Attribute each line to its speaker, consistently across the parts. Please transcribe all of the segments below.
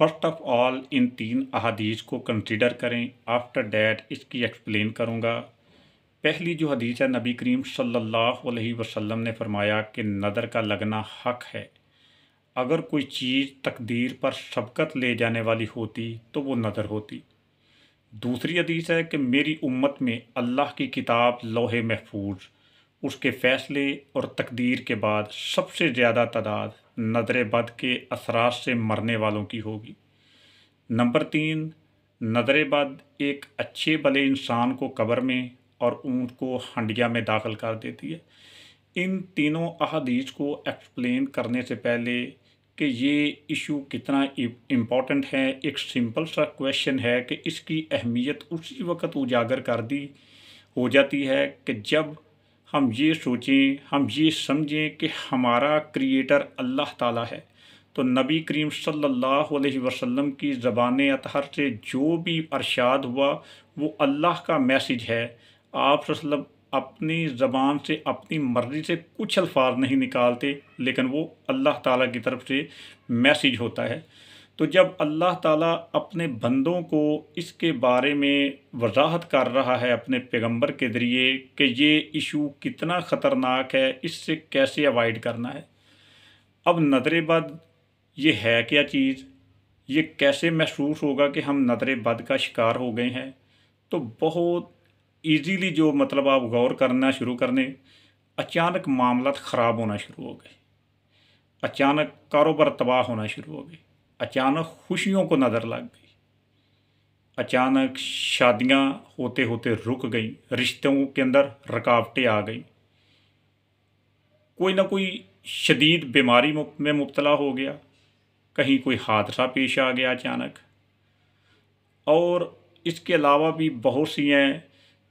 Speaker 1: First of all in 3 अहादीस को consider करें। आफ्टर दैट इसकी एक्सप्लेन करूँगा। पहली जो हदीस है, नबी करीम सल्लल्लाहु अलैहि वसल्लम ने फरमाया कि नदर का लगना हक़ है। अगर कोई चीज़ तकदीर पर सबकत ले जाने वाली होती तो वो नदर होती। दूसरी हदीस है कि मेरी उम्मत में अल्लाह की किताब लौहे महफूज, उसके फ़ैसले और तकदीर के बाद सबसे ज़्यादा तादाद नदर बद के असरात से मरने वालों की होगी। नंबर 3, नदर बद एक अच्छे भले इंसान को कब्र में और ऊँट को हंडिया में दाखिल कर देती है। इन तीनों अहादीस को एक्सप्लेन करने से पहले कि ये इशू कितना इम्पोर्टेंट है, एक सिंपल सा क्वेश्चन है कि इसकी अहमियत उसी वक्त उजागर कर दी हो जाती है कि जब हम ये सोचें, हम ये समझें कि हमारा क्रिएटर अल्लाह ताला है। तो नबी करीम सल्लल्लाहु अलैहि वसल्लम की ज़बान अतहर से जो भी अरशाद हुआ वो अल्लाह का मैसेज है। आप सल्लम अपनी ज़बान से अपनी मर्ज़ी से कुछ अल्फाज नहीं निकालते, लेकिन वो अल्लाह ताला की तरफ से मैसेज होता है। तो जब अल्लाह ताला अपने बंदों को इसके बारे में वजाहत कर रहा है अपने पैगंबर के ज़रिए कि ये इशू कितना ख़तरनाक है, इससे कैसे अवॉइड करना है। अब नदर बद ये है क्या चीज़, ये कैसे महसूस होगा कि हम नदर बद का शिकार हो गए हैं। तो बहुत ईजीली जो मतलब आप गौर करना शुरू करने, अचानक मामलात ख़राब होना शुरू हो गए, अचानक कारोबार तबाह होना शुरू हो गए, अचानक खुशियों को नज़र लग गई, अचानक शादियां होते होते रुक गई, रिश्तों के अंदर रुकावटें आ गई, कोई ना कोई शदीद बीमारी में मुब्तला हो गया, कहीं कोई हादसा पेश आ गया अचानक। और इसके अलावा भी बहुत सी हैं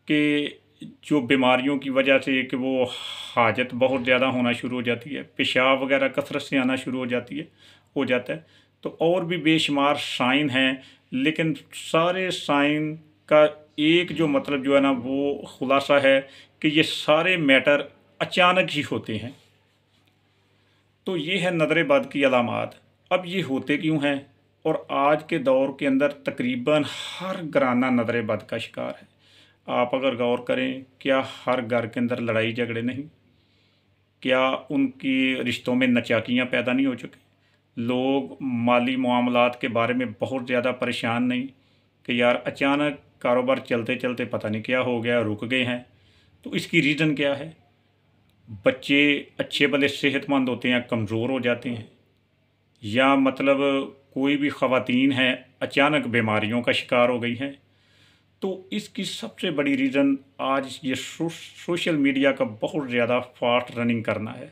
Speaker 1: कि जो बीमारियों की वजह से कि वो हाजत बहुत ज़्यादा होना शुरू हो जाती है, पेशाब वगैरह कसरत से आना शुरू हो जाता है। तो और भी बेशुमार साइन हैं, लेकिन सारे साइन का एक जो मतलब जो है ना वो खुलासा है कि ये सारे मैटर अचानक ही होते हैं। तो ये है नदर बद की अलामात। अब ये होते क्यों हैं, और आज के दौर के अंदर तकरीबन हर घराना नदर बद का शिकार है। आप अगर गौर करें, क्या हर घर के अंदर लड़ाई झगड़े नहीं, क्या उनकी रिश्तों में नचाकियाँ पैदा नहीं हो चुकी, लोग माली मामलात के बारे में बहुत ज़्यादा परेशान नहीं कि यार अचानक कारोबार चलते चलते पता नहीं क्या हो गया, रुक गए हैं। तो इसकी रीज़न क्या है, बच्चे अच्छे भले सेहतमंद होते हैं, कमज़ोर हो जाते हैं, या मतलब कोई भी ख़वातीन हैं अचानक बीमारियों का शिकार हो गई हैं। तो इसकी सबसे बड़ी रीज़न आज ये सोशल मीडिया का बहुत ज़्यादा फास्ट रनिंग करना है,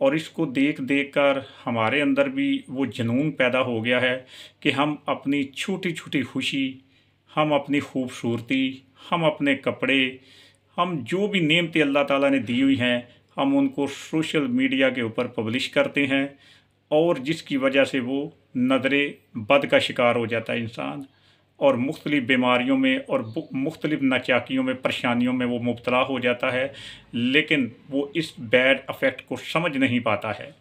Speaker 1: और इसको देख देख कर हमारे अंदर भी वो जुनून पैदा हो गया है कि हम अपनी छोटी छोटी खुशी, हम अपनी खूबसूरती, हम अपने कपड़े, हम जो भी नेमतें अल्लाह ताला ने दी हुई हैं, हम उनको सोशल मीडिया के ऊपर पब्लिश करते हैं, और जिसकी वजह से वो नदरे बद का शिकार हो जाता है इंसान, और मुख्तलिफ़ बीमारियों में और मुख्तलिफ़ नाचाकियों में, परेशानियों में वो मुब्तला हो जाता है, लेकिन वो इस बैड अफेक्ट को समझ नहीं पाता है।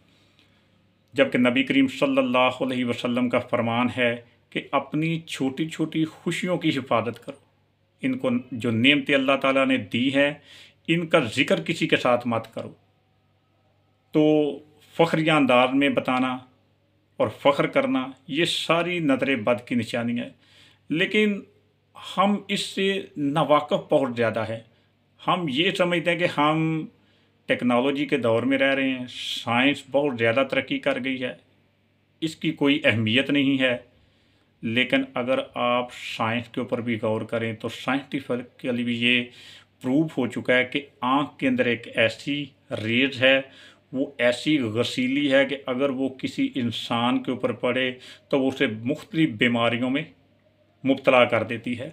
Speaker 1: जबकि नबी करीम सल्लल्लाहु अलैहि वसल्लम का फरमान है कि अपनी छोटी छोटी खुशियों की हिफाजत करो, इनको जो नेमतें अल्लाह ताला ने दी हैं इनका ज़िक्र किसी के साथ मत करो। तो फ़ख्रिया अंदाज में बताना और फ़ख्र करना, ये सारी नदर बद की निशानियाँ हैं। लेकिन हम इससे नावाकिफ़ बहुत ज़्यादा है। हम ये समझते हैं कि हम टेक्नोलॉजी के दौर में रह रहे हैं, साइंस बहुत ज़्यादा तरक्की कर गई है, इसकी कोई अहमियत नहीं है। लेकिन अगर आप साइंस के ऊपर भी गौर करें तो साइंटिफिकली भी ये प्रूव हो चुका है कि आँख के अंदर एक ऐसी रेज है, वो ऐसी गसीली है कि अगर वो किसी इंसान के ऊपर पड़े तो वो उसे मुख्तलिफ़ बीमारियों में मुब्तला कर देती है।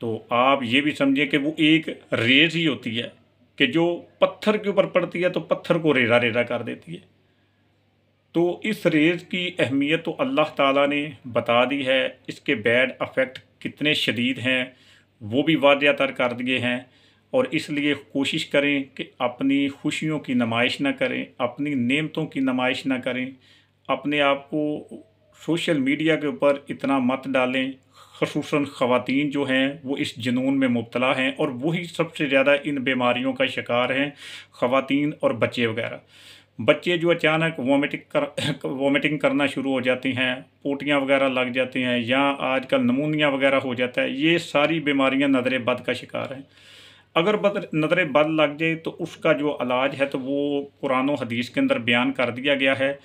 Speaker 1: तो आप ये भी समझें कि वो एक रेज़ ही होती है कि जो पत्थर के ऊपर पड़ती है तो पत्थर को रेजा रेजा कर देती है। तो इस रेज़ की अहमियत तो अल्लाह ताला ने बता दी है, इसके बैड अफेक्ट कितने शदीद हैं वो भी वाज़ह कर दिए हैं। और इसलिए कोशिश करें कि अपनी खुशियों की नुमाइश ना करें, अपनी नेमतों की नुमाइश ना करें, अपने आप को सोशल मीडिया के ऊपर इतना मत डालें। ख़ुसूसन ख़वातीन जो हैं वो इस जुनून में मुब्तला हैं और वही सबसे ज़्यादा इन बीमारियों का शिकार हैं, ख़वातीन और बच्चे वगैरह। बच्चे जो अचानक वॉमिटिंग करना शुरू हो जाती हैं, पोटियाँ वगैरह लग जाती हैं या आजकल नमूनिया वगैरह हो जाता है, ये सारी बीमारियां नज़र बद का शिकार हैं। अगर नज़र बद लग जाए तो उसका जो इलाज है तो वो कुरान और हदीस के अंदर बयान कर दिया गया है।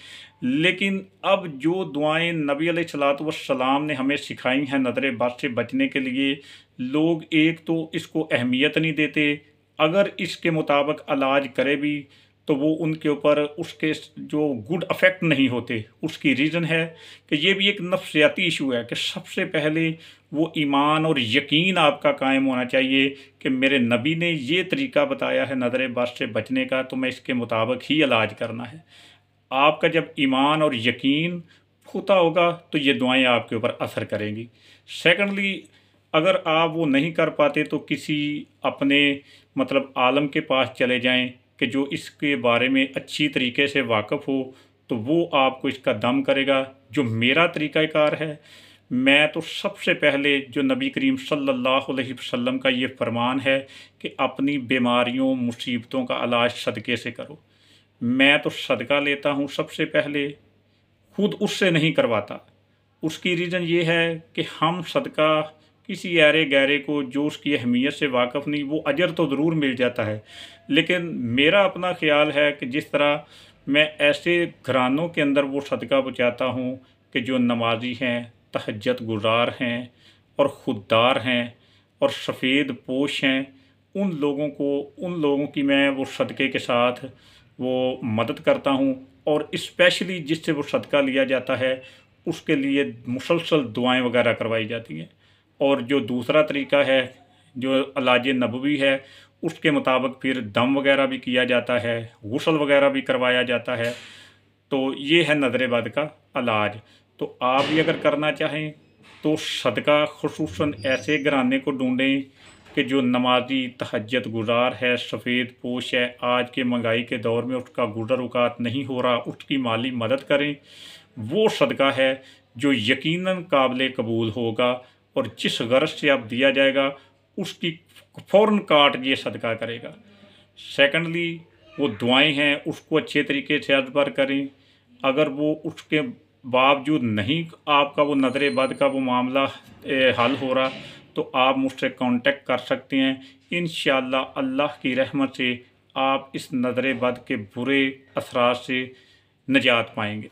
Speaker 1: लेकिन अब जो दुआएं नबी अलैहिस्सलातु वस्सलाम ने हमें सिखाई हैं नज़र बद से बचने के लिए, लोग एक तो इसको अहमियत नहीं देते। अगर इसके मुताबिक इलाज करे भी तो वो उनके ऊपर उसके जो गुड इफ़ेक्ट नहीं होते। उसकी रीज़न है कि ये भी एक नफ्सियाती इशू है कि सबसे पहले वो ईमान और यकीन आपका कायम होना चाहिए कि मेरे नबी ने ये तरीका बताया है नज़र बद से बचने का, तो मैं इसके मुताबिक ही इलाज करना है। आपका जब ईमान और यकीन पुख्ता होगा तो ये दुआएं आपके ऊपर असर करेंगी। सेकंडली, अगर आप वो नहीं कर पाते तो किसी अपने मतलब आलम के पास चले जाएं कि जो इसके बारे में अच्छी तरीके से वाकिफ़ हो, तो वो आपको इसका दम करेगा। जो मेरा तरीक़ाकार है, मैं तो सबसे पहले जो नबी करीम सल्लल्लाहु अलैहि वसल्लम का ये फरमान है कि अपनी बीमारियों मुसीबतों का इलाज सदक़े से करो। मैं तो सदका लेता हूँ सबसे पहले, खुद उससे नहीं करवाता। उसकी रीज़न ये है कि हम सदका किसी ऐरे गैरे को जो उसकी अहमियत से वाकिफ़ नहीं, वो अजर तो ज़रूर मिल जाता है। लेकिन मेरा अपना ख़्याल है कि जिस तरह मैं ऐसे घरानों के अंदर वो सदका पहुँचाता हूँ कि जो नमाजी हैं, तहज्जुद गुज़ार हैं और खुददार हैं और सफ़ेद पोश हैं, उन लोगों की मैं वो सदक़े के साथ वो मदद करता हूँ। और स्पेशली जिससे वो सदका लिया जाता है उसके लिए मुसलसल दुआएं वगैरह करवाई जाती हैं। और जो दूसरा तरीका है जो इलाज नबवी है, उसके मुताबिक फिर दम वगैरह भी किया जाता है, गुस्ल वगैरह भी करवाया जाता है। तो ये है नज़र बद का इलाज। तो आप भी अगर करना चाहें तो सदका खुसूसन ऐसे घराने को ढूँढें कि जो नमाजी तहज्जुद गुज़ार है, सफ़ेद पोश है, आज के महंगाई के दौर में उसका गुज़र औक़ात नहीं हो रहा, उसकी माली मदद करें। वो सदका है जो यकीनन काबिल कबूल होगा और जिस गर्ज से आप दिया जाएगा उसकी फ़ौरन काट ये सदका करेगा। सेकंडली, वो दुआएं हैं उसको अच्छे तरीके से अदबर करें। अगर वो उसके बावजूद नहीं आपका वो नज़र बद का वो मामला हल हो रहा, तो आप मुझसे कांटेक्ट कर सकते हैं। इंशाअल्लाह अल्लाह की रहमत से आप इस नज़र बद के बुरे असरात से निजात पाएंगे।